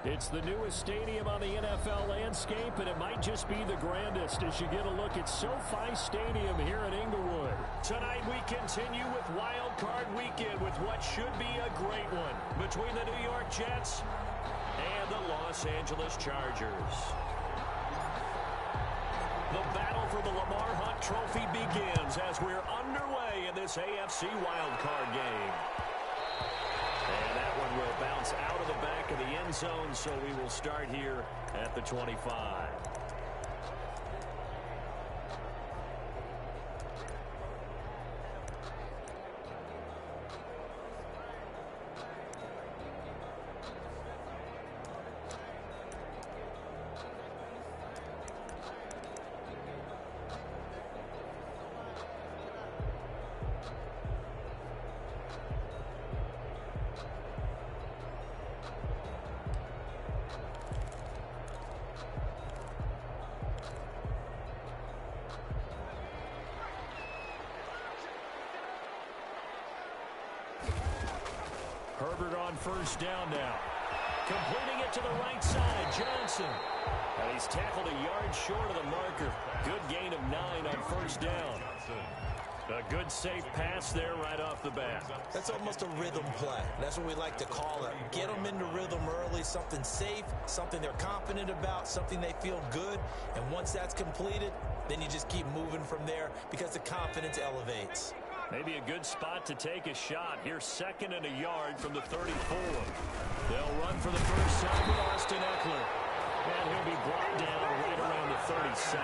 It's the newest stadium on the NFL landscape, and it might just be the grandest as you get a look at SoFi Stadium here in Inglewood. Tonight we continue with Wild Card Weekend with what should be a great one between the New York Jets and the Los Angeles Chargers. The battle for the Lamar Hunt Trophy begins as we're underway in this AFC Wild Card game. And that one will bounce out of the back of the end zone, so we will start here at the 25. Herbert on first down now. Completing it to the right side, Johnson. And he's tackled a yard short of the marker. Good gain of 9 on first down. A good safe pass there right off the bat. That's almost a rhythm play. That's what we like to call it. Get them into rhythm early, something safe, something they're confident about, something they feel good. And once that's completed, then you just keep moving from there because the confidence elevates. Maybe a good spot to take a shot. Here's 2nd and a yard from the 34. They'll run for the first time with Austin Eckler. And he'll be brought down right around the 37.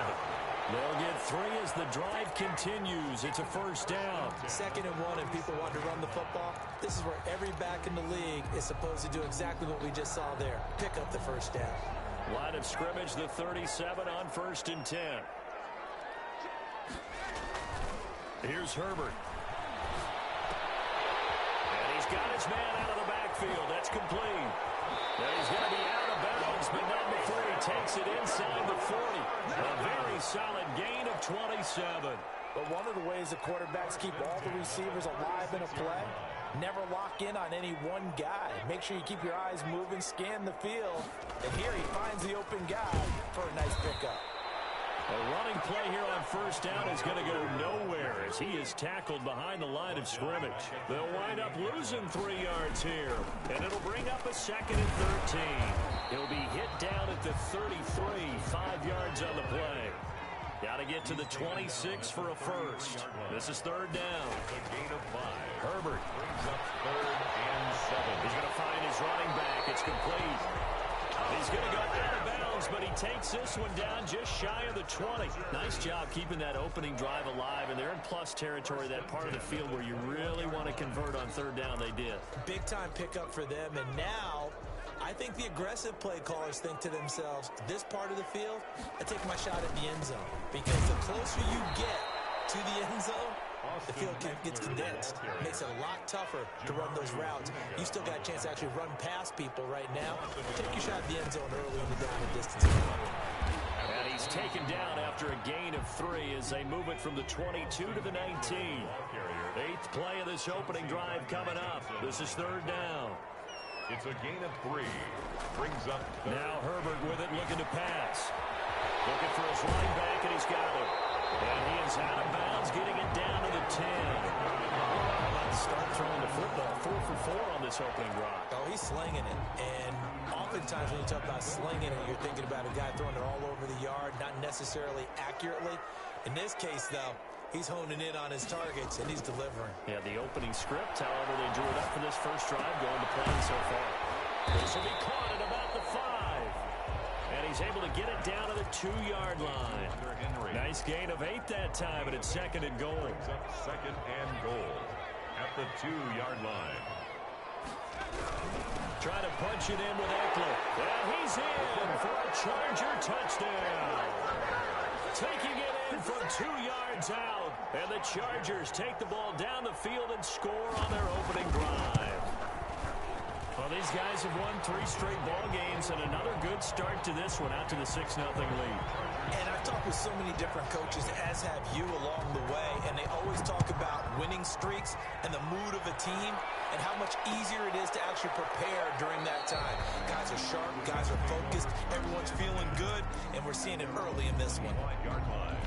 They'll get 3 as the drive continues. It's a first down. 2nd and 1 and people want to run the football. This is where every back in the league is supposed to do exactly what we just saw there. Pick up the first down. Line of scrimmage, the 37 on 1st and 10. Here's Herbert. And he's got his man out of the backfield. That's complete. And he's going to be out of bounds, but not before he takes it inside the 40. A very solid gain of 27. But one of the ways the quarterbacks keep all the receivers alive in a play, never lock in on any one guy. Make sure you keep your eyes moving, scan the field. And here he finds the open guy for a nice pickup. A running play here on first down is going to go nowhere as he is tackled behind the line of scrimmage. They'll wind up losing 3 yards here, and it'll bring up a 2nd and 13. He'll be hit down at the 33, 5 yards on the play. Got to get to the 26 for a first. This is 3rd down. Herbert. He's going to find his running back. It's complete. He's going to go out of bounds, but he takes this one down just shy of the 20. Nice job keeping that opening drive alive, and they're in plus territory, that part of the field where you really want to convert on 3rd down. They did. Big-time pickup for them, and now I think the aggressive play callers think to themselves, this part of the field, I take my shot at the end zone, because the closer you get to the end zone, the field gets condensed. Makes it a lot tougher to run those routes. You still got a chance to actually run past people right now. Take your shot at the end zone early in the down and distance. And he's taken down after a gain of 3 as they move it from the 22 to the 19. 8th play of this opening drive coming up. This is 3rd down. It's a gain of 3. Brings up now Herbert with it, looking to pass. Looking for his running back, and he's got it. And he is out of bounds, getting it down to the 10. Start throwing the football. 4 for 4 on this opening drive. Oh, he's slinging it. And oftentimes when you talk about slinging it, you're thinking about a guy throwing it all over the yard, not necessarily accurately. In this case, though, he's honing in on his targets, and he's delivering. Yeah, the opening script, however, they drew it up for this first drive, going to plan so far. This will be caught at about the 5. And he's able to get it down to the 2-yard line. Nice gain of 8 that time, and it's 2nd and goal. 2nd and goal at the 2-yard line. Trying to punch it in with Eckler. And he's in for a Charger touchdown. Taking it in from 2 yards out. And the Chargers take the ball down the field and score on their opening drive. A Well, these guys have won 3 straight ball games, and another good start to this one, out to the 6-0 lead. And I've talked with so many different coaches, as have you along the way, and they always talk about winning streaks and the mood of a team and how much easier it is to actually prepare during that time. Guys are sharp, guys are focused, everyone's feeling good, and we're seeing it early in this one. Yard line.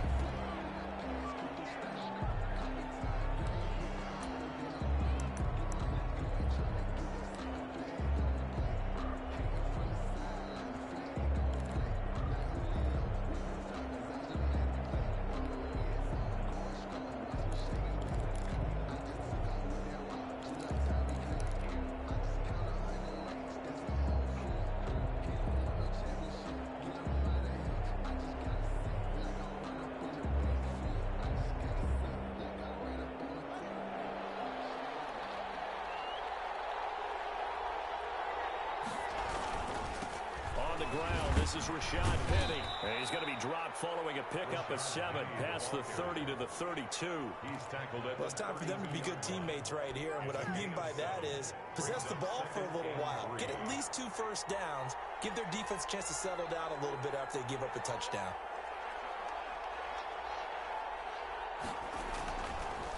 Ground. This is Rashad Penny. He's going to be dropped following a pickup of 7 past the 30 to the 32. He's tackled it. Well, it's time for them to be good teammates right here. And what I mean by that is possess the ball for a little while. Get at least 2 first downs. Give their defense a chance to settle down a little bit after they give up a touchdown.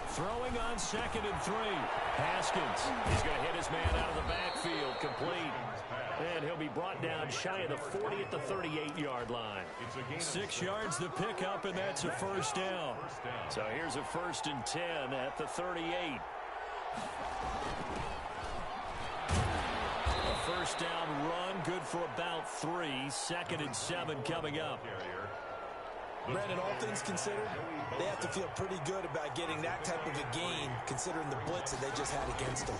Throwing on 2nd and 3. Haskins. He's going to hit his man out of the backfield. Complete. And he'll be brought down shy of the 40 at the 38-yard line. 6 yards the pickup, and that's a first down. So here's a 1st and 10 at the 38. A first down run, good for about 3. 2nd and 7 coming up. Brandon, all things considered, they have to feel pretty good about getting that type of a gain, considering the blitz that they just had against them.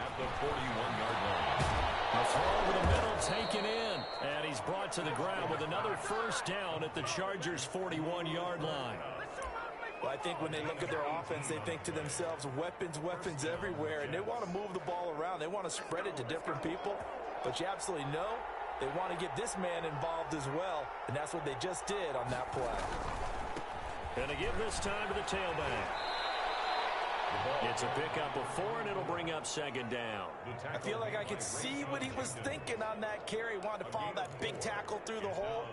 At the 41-yard line. A throw over the middle, taken in. And he's brought to the ground with another first down at the Chargers' 41-yard line. Well, I think when they look at their offense, they think to themselves, weapons, weapons everywhere. And they want to move the ball around. They want to spread it to different people. But you absolutely know they want to get this man involved as well. And that's what they just did on that play. And to give this time to the tailback. It's a pickup of 4, and it'll bring up 2nd down. I feel like I could see what he was thinking on that carry. Wanted to follow that big tackle through the hole.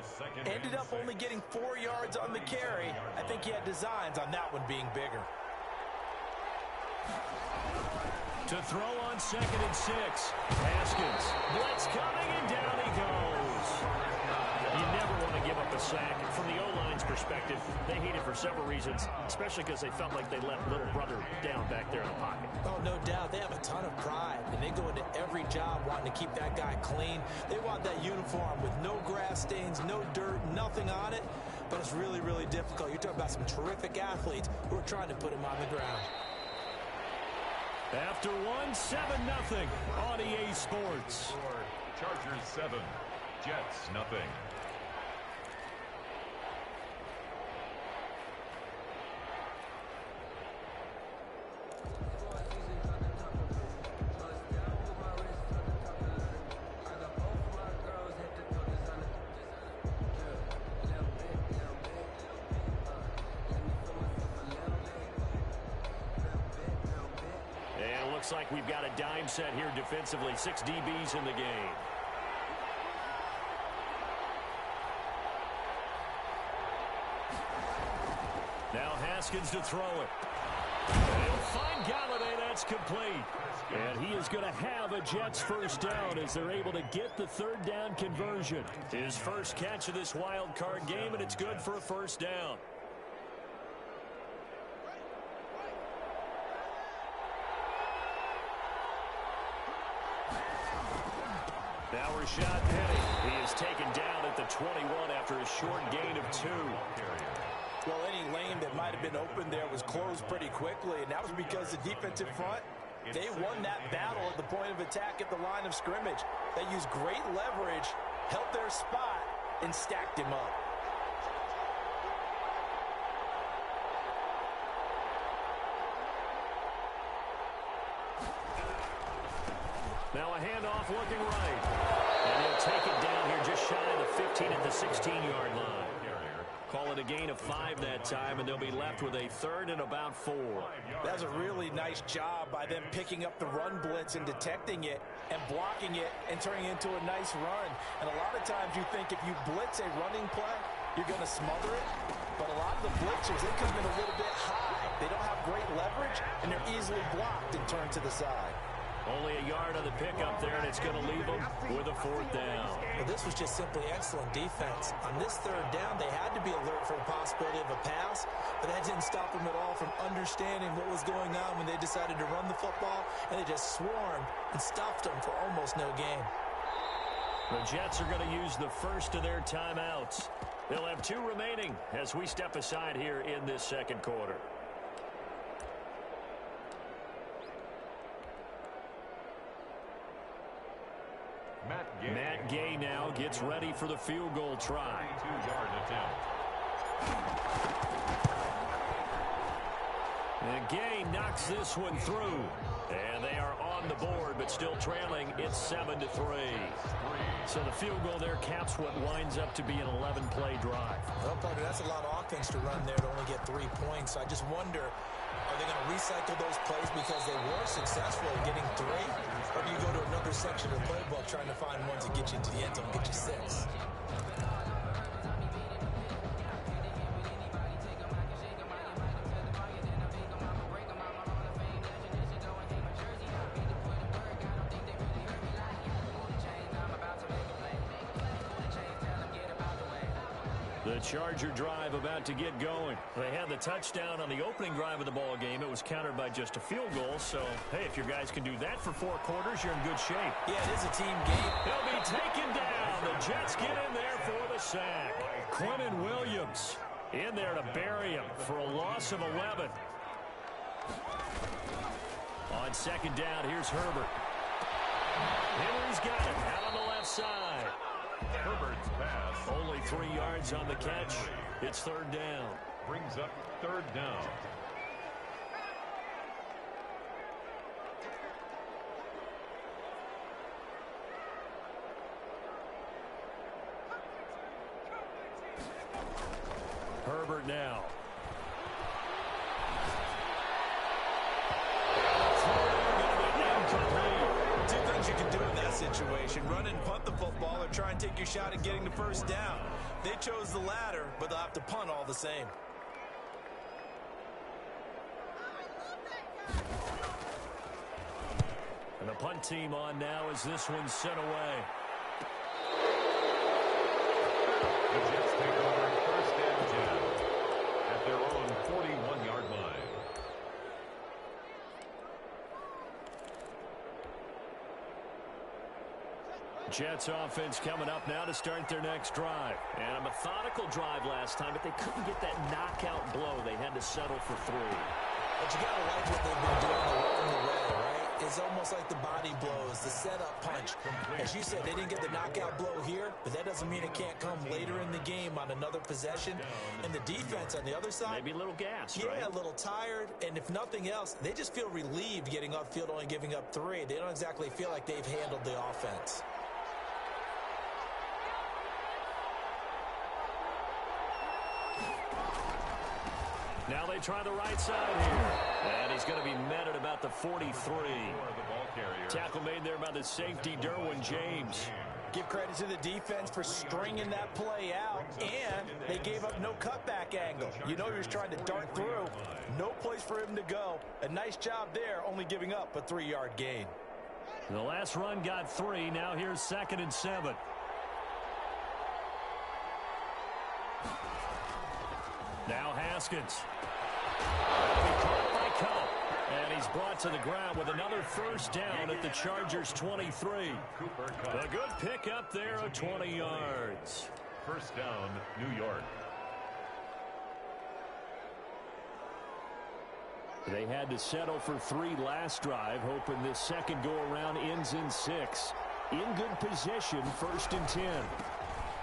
Ended up only getting 4 yards on the carry. I think he had designs on that one being bigger. To throw on 2nd and 6. Haskins. Blitz coming, and down he goes. You never want to give up a sack. From the O-line's perspective, they hate it for several reasons, especially because they felt like they left little brother down back there in the pocket. Oh, no doubt. They have a ton of pride, and they go into every job wanting to keep that guy clean. They want that uniform with no grass stains, no dirt, nothing on it, but it's really, really difficult. You're talking about some terrific athletes who are trying to put him on the ground. After 1, 7-0 on EA Sports. Chargers 7, Jets nothing. Looks like we've got a dime set here defensively. 6 DBs in the game. Now Haskins to throw it. And he'll find Gauntlet. That's complete. And he is going to have a Jets first down as they're able to get the 3rd down conversion. His first catch of this wild card game, and it's good for a first down. Now Rashad Penny. He is taken down at the 21 after a short gain of 2. Well, any lane that might have been open there was closed pretty quickly, and that was because the defensive front, they won that battle at the point of attack at the line of scrimmage. They used great leverage, held their spot, and stacked him up. Now a handoff looking right. And he'll take it down here just shy of the 15 at the 16-yard line. Call it a gain of 5 that time, and they'll be left with a 3rd and about 4. That's a really nice job by them picking up the run blitz and detecting it and blocking it and turning it into a nice run. And a lot of times you think if you blitz a running play, you're going to smother it. But a lot of the blitzers, they come in a little bit high. They don't have great leverage, and they're easily blocked and turned to the side. Only a yard on the pickup there, and it's going to leave them with a 4th down. Well, this was just simply excellent defense. On this 3rd down, they had to be alert for the possibility of a pass, but that didn't stop them at all from understanding what was going on when they decided to run the football, and they just swarmed and stuffed them for almost no gain. The Jets are going to use the first of their timeouts. They'll have 2 remaining as we step aside here in this 2nd quarter. Matt Gay now gets ready for the field goal try. 2-yard attempt. And Gay knocks this one through. And they are on the board, but still trailing. It's 7-3. So the field goal there caps what winds up to be an 11-play drive. Well, partner, that's a lot of offense to run there to only get 3 points. So I just wonder, are they going to recycle those plays because they were successful in getting 3? Or do you go to another section of the playbook trying to find ones that get you into the end zone and get you 6? The Charger drive about to get going. They had the touchdown on the opening drive of the ball game. It was countered by just a field goal. So, hey, if your guys can do that for 4 quarters, you're in good shape. Yeah, it is a team game. He'll be taken down. The Jets get in there for the sack. Quentin Williams in there to bury him for a loss of 11. On 2nd down, here's Herbert. Henry's got it out on the left side. Herbert's pass. Only 3 yards on the catch. It's 3rd down. Brings up 3rd down. Herbert now. Two things you can do in that situation: run and punt the football, or try and take your shot at getting the 1st down. They chose the latter, but they'll have to punt all the same. And the punt team on now as this one's sent away. The Jets take over 1st and 10 at their own 41-yard line. Jets offense coming up now to start their next drive. And a methodical drive last time, but they couldn't get that knockout blow. They had to settle for 3. But you got to like what they've been doing along the way, right? It's almost like the body blows, the setup punch. As you said, they didn't get the knockout blow here, but that doesn't mean it can't come later in the game on another possession. And the defense on the other side, maybe a little gas, yeah, right? A little tired. And if nothing else, they just feel relieved getting upfield, only giving up 3. They don't exactly feel like they've handled the offense. Now they try the right side here. And he's going to be met at about the 43. Tackle made there by the safety, Derwin James. Give credit to the defense for stringing that play out, and they gave up no cutback angle. You know you're just trying to dart through. No place for him to go. A nice job there, only giving up a 3-yard gain. The last run got 3. Now here's 2nd and 7. Now Haskins. Caught by Cup. And he's brought to the ground with another 1st down at the Chargers' 23. A good pickup there of 20 yards. 1st down, New York. They had to settle for 3 last drive, hoping this second go-around ends in 6. In good position, 1st and 10.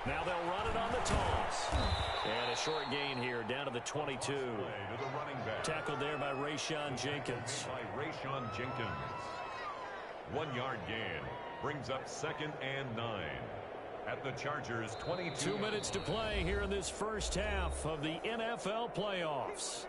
Now they'll run it on the toss. And a short gain here down to the 22. Tackled there by Rayshon Jenkins. 1-yard gain. Brings up 2nd and 9. at the Chargers' 22. 2 minutes to play here in this first half of the NFL playoffs.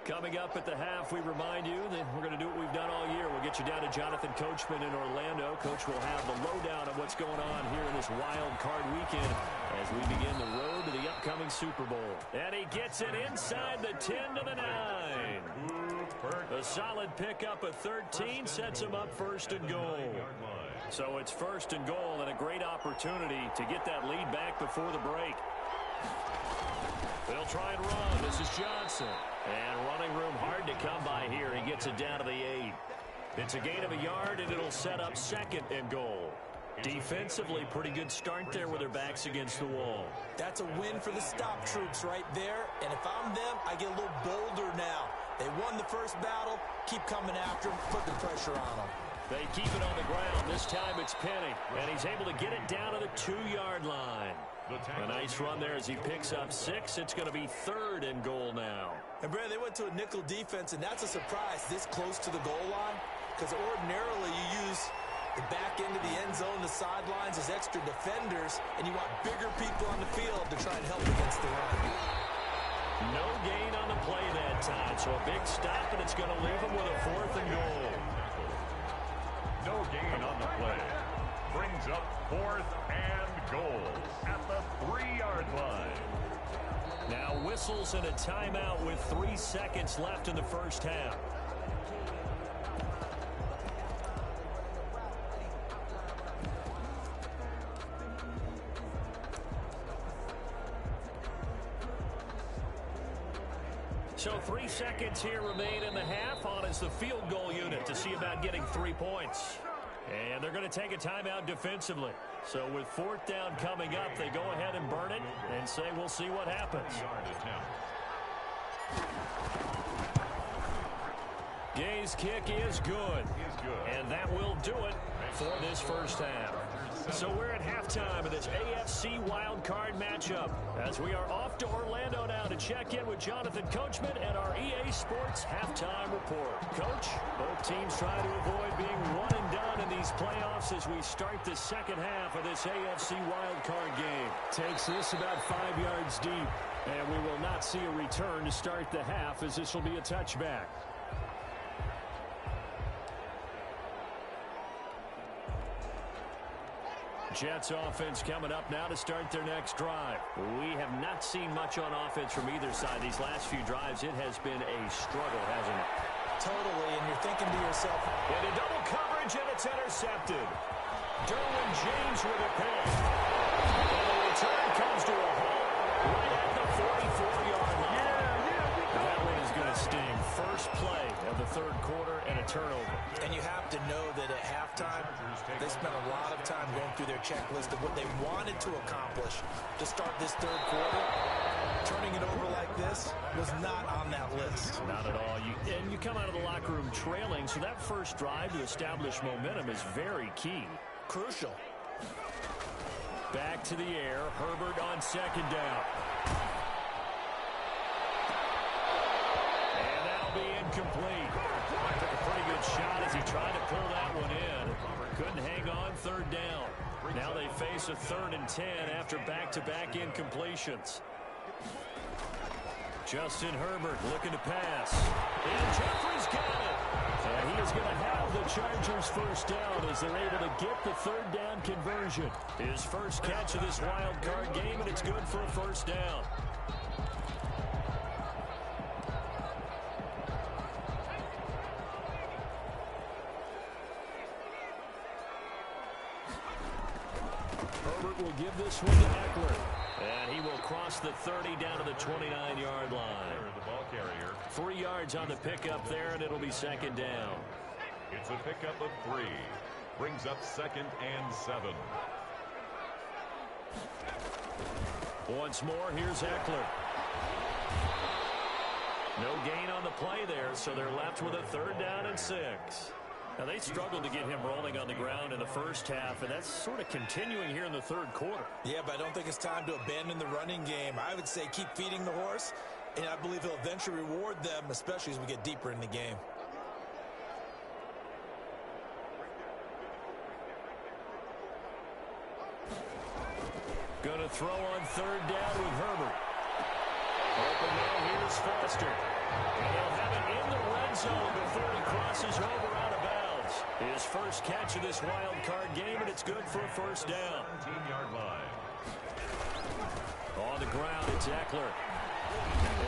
Coming up at the half, we remind you that we're going to do what we've done all year. We'll get you down to Jonathan Coachman in Orlando. Coach will have the lowdown of what's going on here in this wild card weekend as we begin the road to the upcoming Super Bowl. And he gets it inside the 10 to the 9. A solid pickup of 13 sets him up first and goal. So it's first and goal and a great opportunity to get that lead back before the break. They'll try and run. This is Johnson. And running room hard to come by here. He gets it down to the 8. It's a gain of a yard, and it'll set up second and goal. Defensively, pretty good start there with their backs against the wall. That's a win for the stop troops right there. And if I'm them, I get a little bolder now. They won the first battle. Keep coming after them. Put the pressure on them. They keep it on the ground. This time it's Penny. And he's able to get it down to the 2-yard line. A nice run there as he picks up 6. It's going to be third and goal now. And, Brad, they went to a nickel defense, and that's a surprise this close to the goal line because ordinarily you use the back end of the end zone, the sidelines as extra defenders, and you want bigger people on the field to try and help against the run. No gain on the play that time, so a big stop, and it's going to leave him with a fourth and goal. No gain on the play. Brings up fourth and goal at the 3-yard line. Now whistles and a timeout with 3 seconds left in the first half. So 3 seconds here remain in the half. On is the field goal unit to see about getting 3 points. And they're going to take a timeout defensively. So with fourth down coming up, they go ahead and burn it and say we'll see what happens. Gay's kick is good. And that will do it for this first half. So we're at halftime of this AFC wildcard matchup as we are off to Orlando now to check in with Jonathan Coachman and our EA Sports halftime report. Coach, both teams try to avoid being one and done in these playoffs as we start the second half of this AFC wildcard game. Takes this about 5 yards deep, and we will not see a return to start the half as this will be a touchback. Jets offense coming up now to start their next drive. We have not seen much on offense from either side. These last few drives, it has been a struggle, hasn't it? Totally, and you're thinking to yourself, into double coverage, and it's intercepted. Derwin James with a pick. And the return comes to a halt right at the 44-yard line. That one is going to sting. First play of the third quarter and a turnover. And you have to know that at halftime, they spent a lot of time going through their checklist of what they wanted to accomplish to start this third quarter. Turning it over like this was not on that list. Not at all. And you come out of the locker room trailing, so that first drive to establish momentum is very key. Crucial. Back to the air. Herbert on second down. And that'll be incomplete. Took a pretty good shot as he tried to pull that one in. Couldn't hang on third down. Now they face a 3rd and 10 after back-to-back incompletions. Justin Herbert looking to pass. And Jeffrey's got it. And he is going to have the Chargers first down as they're able to get the third down conversion. His first catch of this wild card game, and it's good for a first down. Herbert will give this one to Eckler. And he will cross the 30 down to the 29-yard line. The ball carrier. 3 yards on the pickup there, and it'll be second down. It's a pickup of 3. Brings up 2nd and 7. Once more, here's Eckler. No gain on the play there, so they're left with a 3rd down and 6. Now, they struggled to get him rolling on the ground in the first half, and that's sort of continuing here in the third quarter. Yeah, but I don't think it's time to abandon the running game. I would say keep feeding the horse And I believe he'll eventually reward them, especially as we get deeper in the game. Going to throw on third down with Herbert. Open now, here's Foster. And he'll have it in the red zone before he crosses over out of bounds. His first catch of this wild card game, and it's good for a first down. 17-yard line. On the ground, it's Eckler.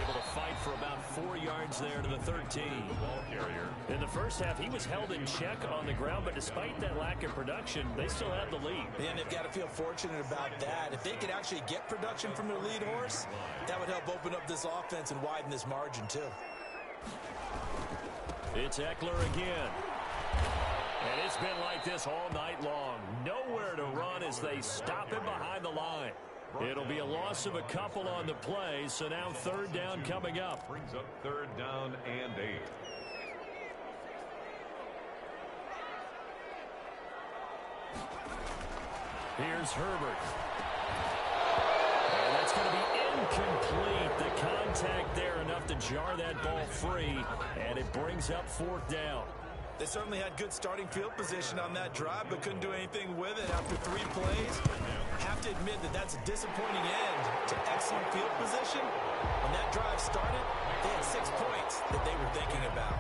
Able to fight for about 4 yards there to the 13. Ball carrier. In the first half, he was held in check on the ground, but despite that lack of production, they still have the lead. And they've got to feel fortunate about that. If they could actually get production from their lead horse, that would help open up this offense and widen this margin too. It's Eckler again. And it's been like this all night long. Nowhere to run as they stop him behind the line. It'll be a loss of a couple on the play, so now third down coming up. Brings up third down and 8. Here's Herbert. And that's going to be incomplete. The contact there enough to jar that ball free, and it brings up fourth down. They certainly had good starting field position on that drive, but couldn't do anything with it after 3 plays. Have to admit that that's a disappointing end to excellent field position. When that drive started, they had 6 points that they were thinking about.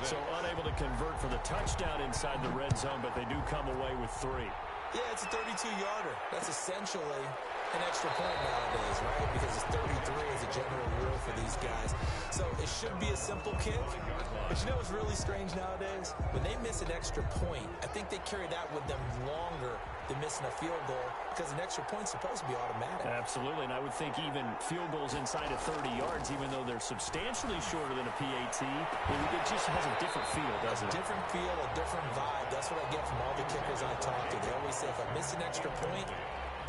So unable to convert for the touchdown inside the red zone, but they do come away with 3. Yeah, it's a 32-yarder. That's essentially an extra point nowadays, right? Because it's 33 as a general rule for these guys. So it should be a simple kick. But you know what's really strange nowadays? When they miss an extra point, I think they carry that with them longer than missing a field goal because an extra point's supposed to be automatic. Absolutely, and I would think even field goals inside of 30 yards, even though they're substantially shorter than a PAT, it just has a different feel, doesn't it? A different feel, a different vibe. That's what I get from all the kickers I talk to. They always say, if I miss an extra point,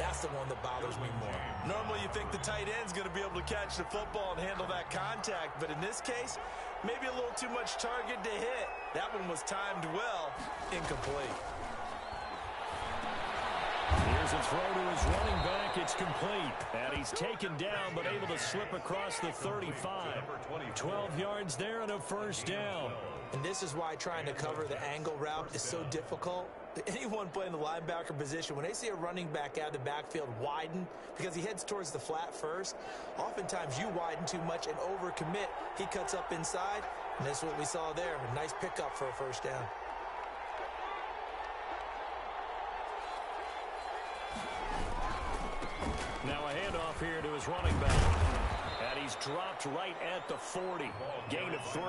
that's the one that bothers me more. Normally you think the tight end's going to be able to catch the football and handle that contact, but in this case, maybe a little too much target to hit. That one was timed well, incomplete. Here's a throw to his running back. It's complete. And he's taken down, but able to slip across the 35. 12 yards there and a first down. And this is why trying to cover the angle route is so difficult. Anyone playing the linebacker position, when they see a running back out of the backfield widen because he heads towards the flat first, oftentimes you widen too much and overcommit. He cuts up inside, and that's what we saw there. A nice pickup for a first down. Now a handoff here to his running back. And he's dropped right at the 40. Gain of 3.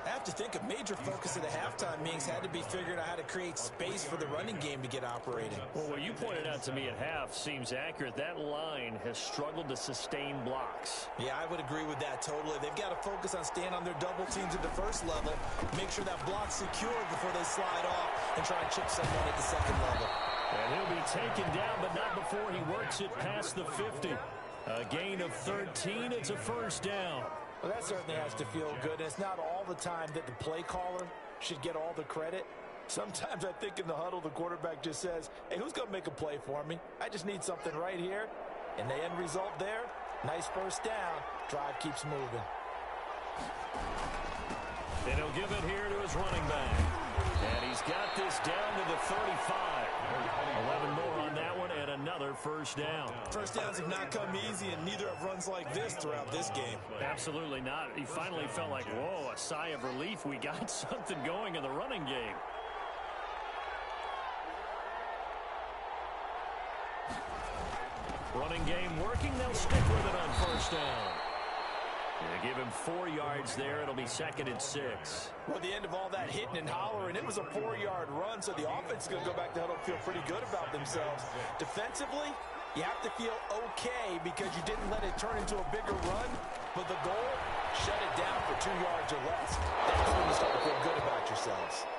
I have to think a major focus of the halftime meetings had to be figuring out how to create space for the running game to get operating. Well, what you pointed out to me at half seems accurate. That line has struggled to sustain blocks. Yeah, I would agree with that totally. They've got to focus on staying on their double teams at the first level, make sure that block's secured before they slide off and try and chip someone at the second level. And he'll be taken down, but not before he works it past the 50. A gain of 13. It's a first down. Well, that certainly has to feel good. And it's not all the time that the play caller should get all the credit. Sometimes I think in the huddle, the quarterback just says, hey, who's going to make a play for me? I just need something right here. And the end result there, nice first down. Drive keeps moving. And he'll give it here to his running back. And he's got this down to the 35. 11 more on that one and another first down. First downs have not come easy, and neither have runs like this throughout this game. Absolutely not. He finally felt like, whoa, a sigh of relief. We got something going in the running game. Running game working. They'll stick with it on first down. They give him 4 yards there. It'll be second and 6. Well, at the end of all that hitting and hollering, it was a 4-yard run, so the offense is going to go back to huddle and feel pretty good about themselves. Defensively, you have to feel okay because you didn't let it turn into a bigger run, but the goal, shut it down for 2 yards or less. That's when you start to feel good about yourselves.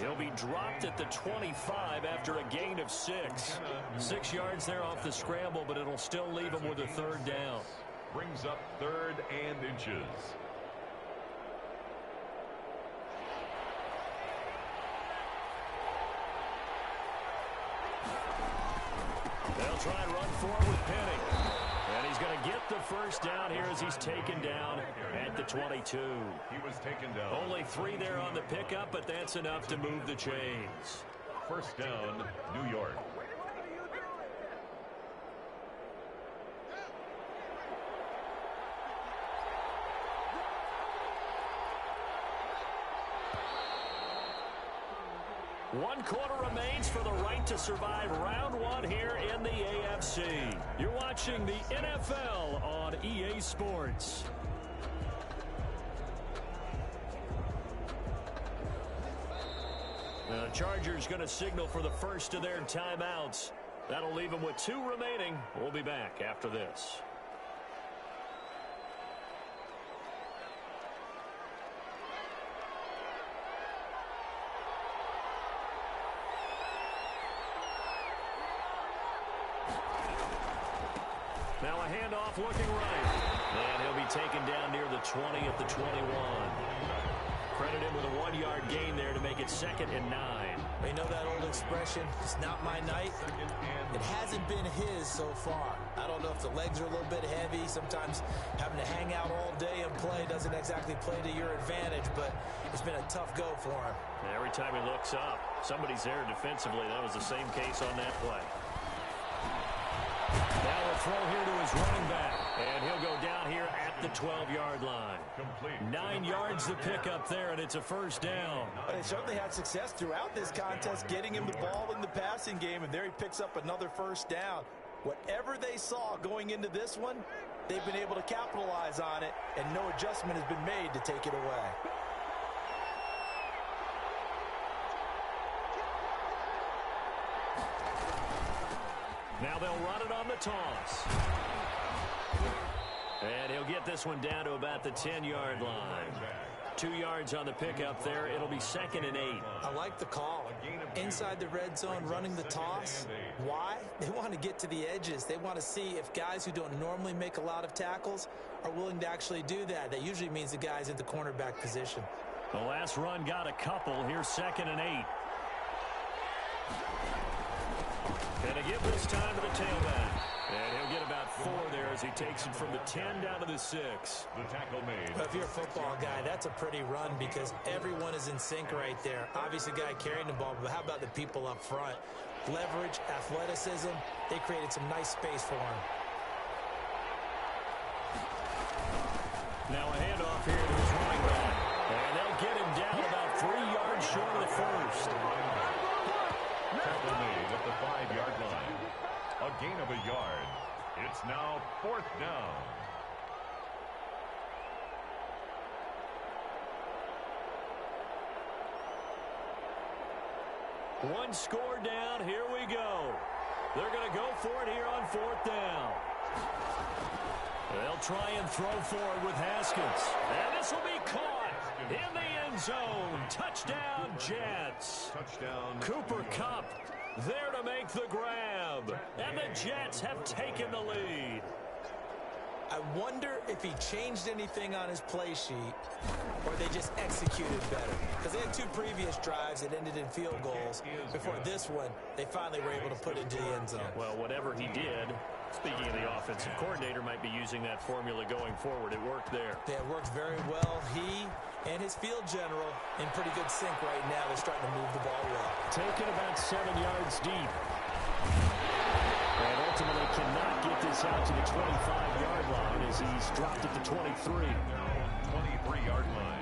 He'll be dropped at the 25 after a gain of 6. 6 yards there off the scramble, but it'll still leave him with a third down. Brings up third and inches. They'll try and run forward with Penny. And he's going to get the first down here as he's taken down at the 22. He was taken down. Only 3 there on the pickup, but that's enough to move the chains. First down, New York. One quarter remains for the right to survive round 1 here in the AFC. You're watching the NFL on EA Sports. The Chargers going to signal for the first of their timeouts. That'll leave them with 2 remaining. We'll be back after this. Now a handoff looking right. And he'll be taken down near the 20 at the 21. Credit him with a 1-yard gain there to make it 2nd and 9. You know that old expression, it's not my night? It hasn't been his so far. I don't know if the legs are a little bit heavy. Sometimes having to hang out all day and play doesn't exactly play to your advantage, but it's been a tough go for him. Every time he looks up, somebody's there defensively. That was the same case on that play. Now a throw here to his running back, and he'll go down here at the 12-yard line. Complete. 9 yards to pick up there, and it's a first down. But they certainly had success throughout this contest, getting him the ball in the passing game, and there he picks up another first down. Whatever they saw going into this one, they've been able to capitalize on it, and no adjustment has been made to take it away. Now they'll run it on the toss. And he'll get this one down to about the 10-yard line. 2 yards on the pickup there. It'll be 2nd and 8. I like the call. Inside the red zone, running the toss. Why? They want to get to the edges. They want to see if guys who don't normally make a lot of tackles are willing to actually do that. That usually means the guy's in the cornerback position. The last run got a couple. Here's 2nd and 8. And a give this time to the tailback. And he'll get about 4 there as he takes it from the 10 down to the 6. The tackle made. But if you're a football guy, that's a pretty run because everyone is in sync right there. Obviously, the guy carrying the ball, but how about the people up front? Leverage, athleticism, they created some nice space for him. Now a handoff here to his running back. And they'll get him down about 3 yards short of the first. Tackle made at the 5-yard line. A gain of a yard. It's now 4th down. One score down. Here we go. They're going to go for it here on 4th down. They'll try and throw forward with Haskins. And this will be caught in the end zone. Touchdown, Jets. Touchdown. Cooper Kupp there to make the grab. And the Jets have taken the lead. I wonder if he changed anything on his play sheet or they just executed better. Because they had 2 previous drives that ended in field goals. Before this one, they finally were able to put it into the end zone. Well, whatever he did, speaking of the offensive coordinator, might be using that formula going forward. It worked there. Yeah, it worked very well. He and his field general in pretty good sync right now. They're starting to move the ball well. Taken about 7 yards deep. And ultimately cannot get this out to the 25-yard line as he's dropped at the 23. 23-yard line.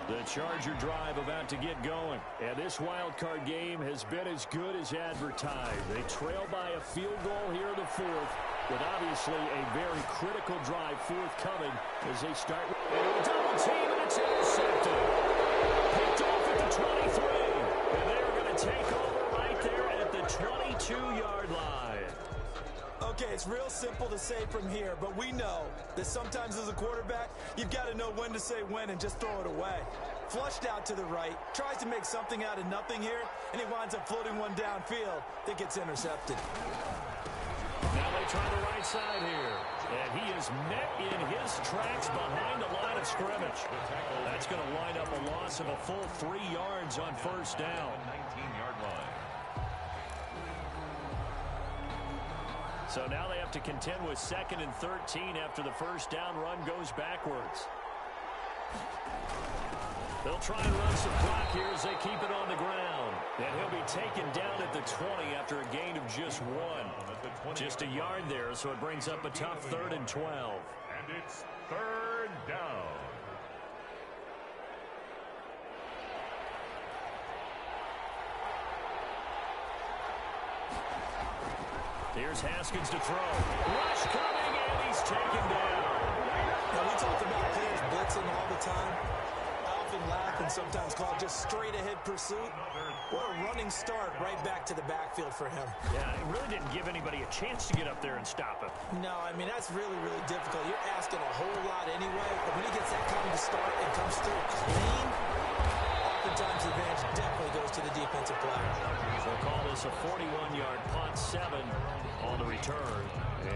The Charger drive about to get going. And this wild card game has been as good as advertised. They trail by a field goal here in the 4th, with obviously a very critical drive forthcoming as they start. And a double team, and it's intercepted. Picked off at the 23. And they're going to take over right there at the 22-yard line. Okay, it's real simple to say from here, but we know that sometimes as a quarterback, you've got to know when to say when and just throw it away. Flushed out to the right, tries to make something out of nothing here, and he winds up floating one downfield that gets intercepted. Now they try the right side here, and he is met in his tracks behind the line of scrimmage. That's going to wind up a loss of a full 3 yards on first down. 19-yard line. So now they have to contend with 2nd and 13 after the first down run goes backwards. They'll try and run some clock here as they keep it on the ground. And he'll be taken down at the 20 after a gain of just 1. Just a yard there, so it brings up a tough 3rd and 12. And it's 3rd down. Here's Haskins to throw. Rush coming, and he's taken down. Now, we talk about players blitzing all the time. I often laugh and sometimes call it just straight-ahead pursuit. What a running start right back to the backfield for him. Yeah, it really didn't give anybody a chance to get up there and stop him. No, I mean, that's really, really difficult. You're asking a whole lot anyway, but when he gets that kind of start and comes through clean, oftentimes the advantage definitely goes to the defensive player. They'll call this a 41-yard punt, 7 on the return.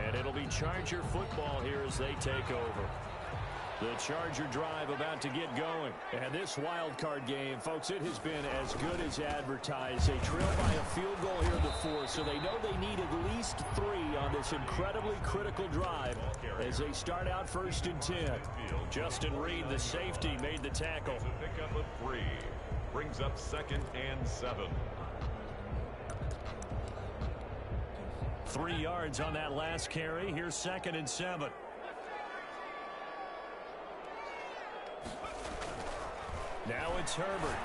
And it'll be Charger football here as they take over. The Charger drive about to get going. And this wild card game, folks, it has been as good as advertised. They trail by a field goal here in the 4th, so they know they need at least 3 on this incredibly critical drive as they start out 1st and 10. Justin Reed, the safety, made the tackle. Pick up a 3. Brings up 2nd and 7. 3 yards on that last carry. Here's 2nd and 7. Now it's Herbert.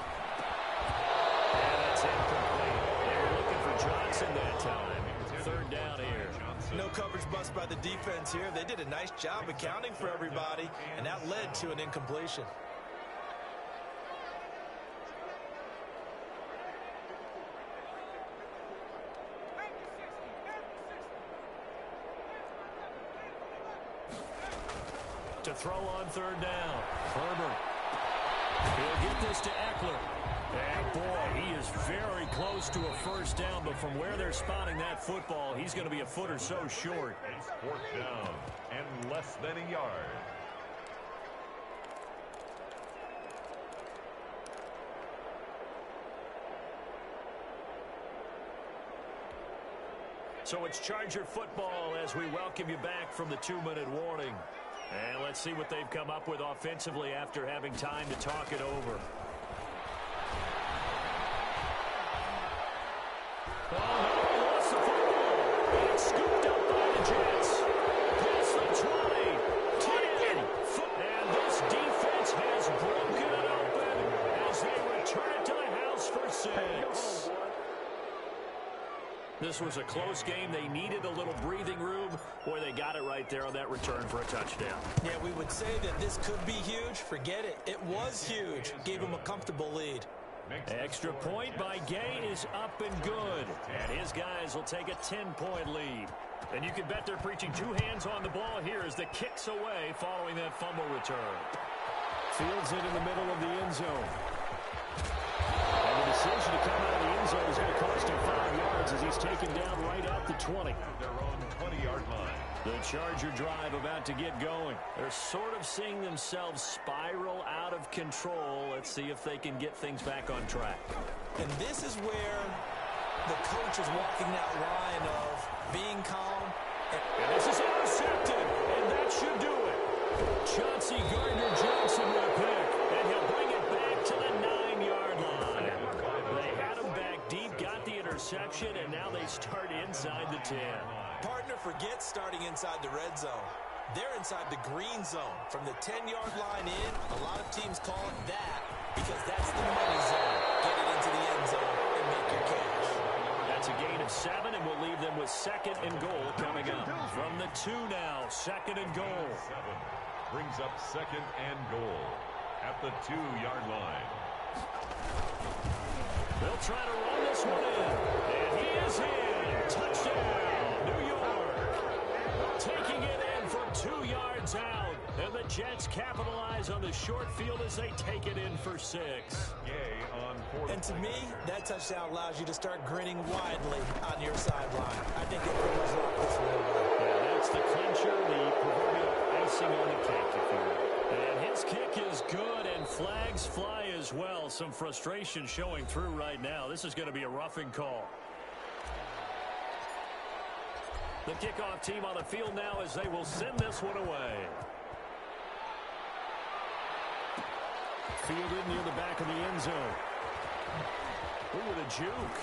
And that's incomplete. They were looking for Johnson that time. 3rd down here. No coverage bust by the defense here. They did a nice job accounting for everybody, and that led to an incompletion. To throw on 3rd down. Herbert. He'll get this to Eckler. And boy, he is very close to a 1st down, but from where they're spotting that football, he's going to be a foot or so short. It's 4th down and less than a yard. So it's Charger football as we welcome you back from the 2-minute warning. And let's see what they've come up with offensively after having time to talk it over. Oh, no, he lost the football. And it's scooped up by the Jets. Past the 20, 10, and this defense has broken it open as they return it to the house for 6. This was a close game. They needed a little breathing room. Boy, they got it right there on that return for a touchdown. Yeah, we would say that this could be huge. Forget it. It was huge. Gave them a comfortable lead. Extra point by Gay is up and good. And his guys will take a 10-point lead. And you can bet they're preaching 2 hands on the ball here as the kick's away following that fumble return. Fields it in the middle of the end zone. And the decision to come out of the end zone is going to cost him 5 yards as he's taken down right at the 20. Their own 20-yard line. The Charger drive about to get going. They're sort of seeing themselves spiral out of control. Let's see if they can get things back on track. And this is where the coach is walking that line of being calm. And this is intercepted, and that should do it. Chauncey Gardner-Johnson with a pick, and he'll bring it back to the 9-yard line. They had him back deep, got the interception, and now they start inside the 10. Partner forgets starting inside the red zone. They're inside the green zone. From the 10-yard line in, a lot of teams call it that because that's the money zone. Get it into the end zone and make your cash. That's a gain of 7, and we'll leave them with 2nd and goal coming up. From the 2 now, 2nd and goal. 7 brings up 2nd and goal at the 2-yard line. They'll try to run this one in, and he is in. Touchdown, New York. Taking it in from 2 yards out, and the Jets capitalize on the short field as they take it in for 6. Gay on 4th. And to me, that touchdown allows you to start grinning widely on your sideline. I think they pretty much locked this one away. Yeah, that's the clincher, the proverbial icing on the cake, if you will. And his kick is good, and flags fly as well. Some frustration showing through right now. This is going to be a roughing call. The kickoff team on the field now as they will send this one away. Fielded near the back of the end zone. Ooh, with a juke.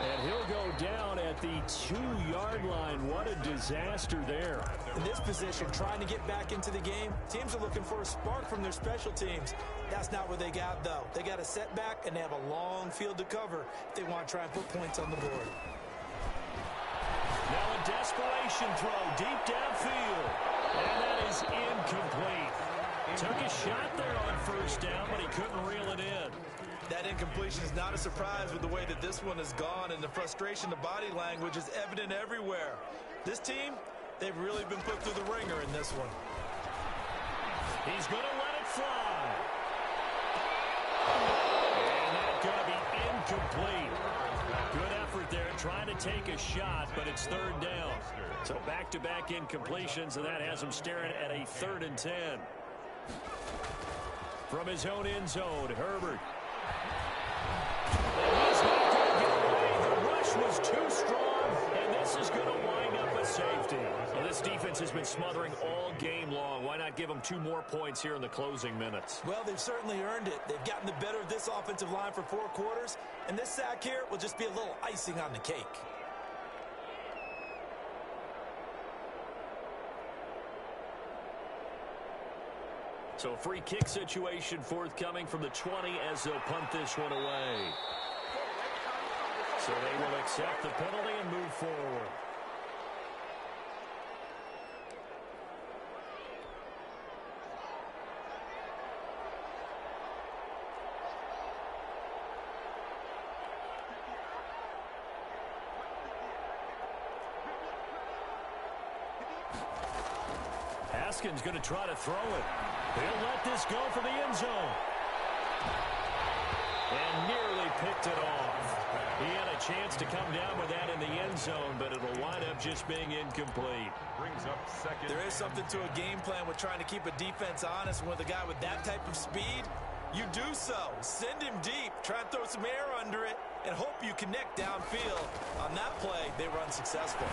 And he'll go down at the 2-yard line. What a disaster there. In this position, trying to get back into the game, teams are looking for a spark from their special teams. That's not what they got, though. They got a setback, and they have a long field to cover if they want to try and put points on the board. Now a desperation throw deep downfield. And that is incomplete. Took a shot there on first down, but he couldn't reel it in. That incompletion is not a surprise with the way that this one has gone, and the frustration, the body language is evident everywhere. This team, they've really been put through the ringer in this one. He's going to let it fly. And that's going to be incomplete. Good effort there trying to take a shot, but it's third down. So back-to-back incompletions, and that has him staring at a 3rd and 10. From his own end zone, Herbert. And he's not going to get away. The rush was too strong, and this is going to wind up a safety. Well, this defense has been smothering all game long. Why not give them 2 more points here in the closing minutes? Well, they've certainly earned it. They've gotten the better of this offensive line for 4 quarters, and this sack here will just be a little icing on the cake. So free kick situation forthcoming from the 20 as they'll punt this one away. So they will accept the penalty and move forward. Haskins going to try to throw it. He'll let this go for the end zone. And nearly picked it off. He had a chance to come down with that in the end zone, but it'll wind up just being incomplete. Brings up second. There is something to a game plan with trying to keep a defense honest. With a guy with that type of speed, you do so. Send him deep. Try and throw some air under it and hope you connect downfield. On that play, they run successful.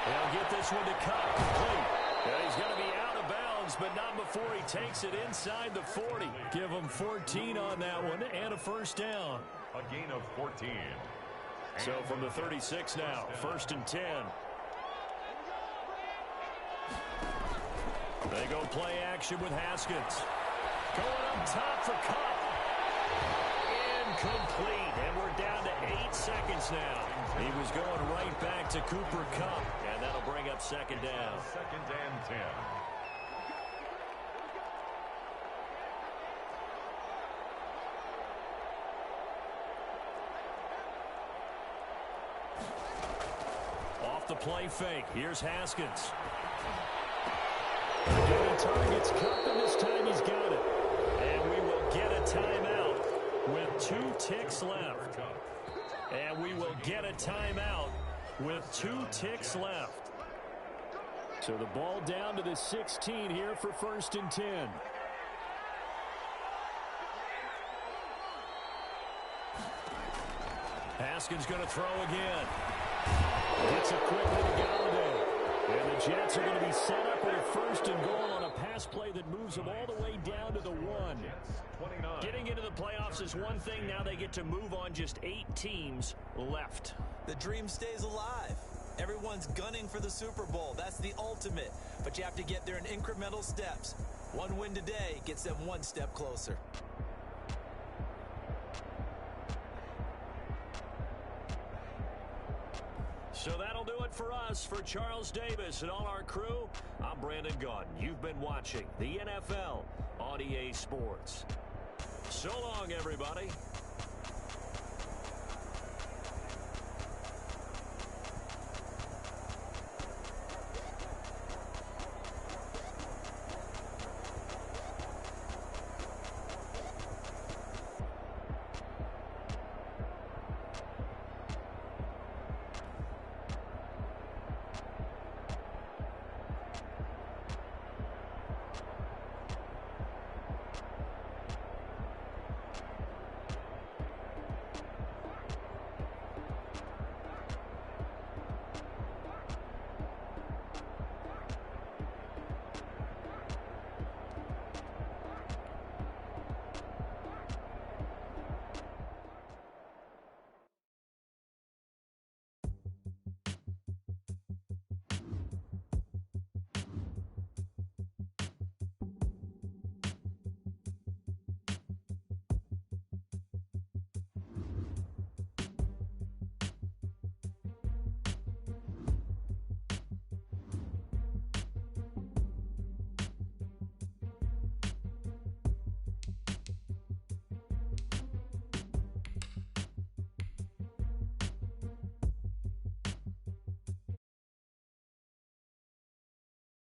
They'll get this one to cut complete. And he's going to be out of bounds, but not before he takes it inside the 40. Give him 14 on that one and a first down. A gain of 14. So from the 36 now, 1st and 10. They go play action with Haskins. Going up top for Cup. Incomplete, and we're down to 8 seconds now. He was going right back to Cooper Kupp, and that'll bring up 2nd down. 2nd and 10. Off the play fake, here's Haskins. Again, he targets Kupp, and this time he's got it. And we will get a timeout with 2 ticks left. And we will get a timeout with 2 ticks left. So the ball down to the 16 here for 1st and 10. Haskins going to throw again. Gets it quickly to Galladay. And the Jets are going to be set up with a 1st and goal on a pass play that moves them all the way down to the 1. Getting into the playoffs is one thing. Now they get to move on. Just 8 teams left. The dream stays alive. Everyone's gunning for the Super Bowl. That's the ultimate. But you have to get there in incremental steps. One win today gets them 1 step closer. So that'll do it for us. For Charles Davis and all our crew, I'm Brandon Gaudin. You've been watching the NFL on EA Sports. So long, everybody.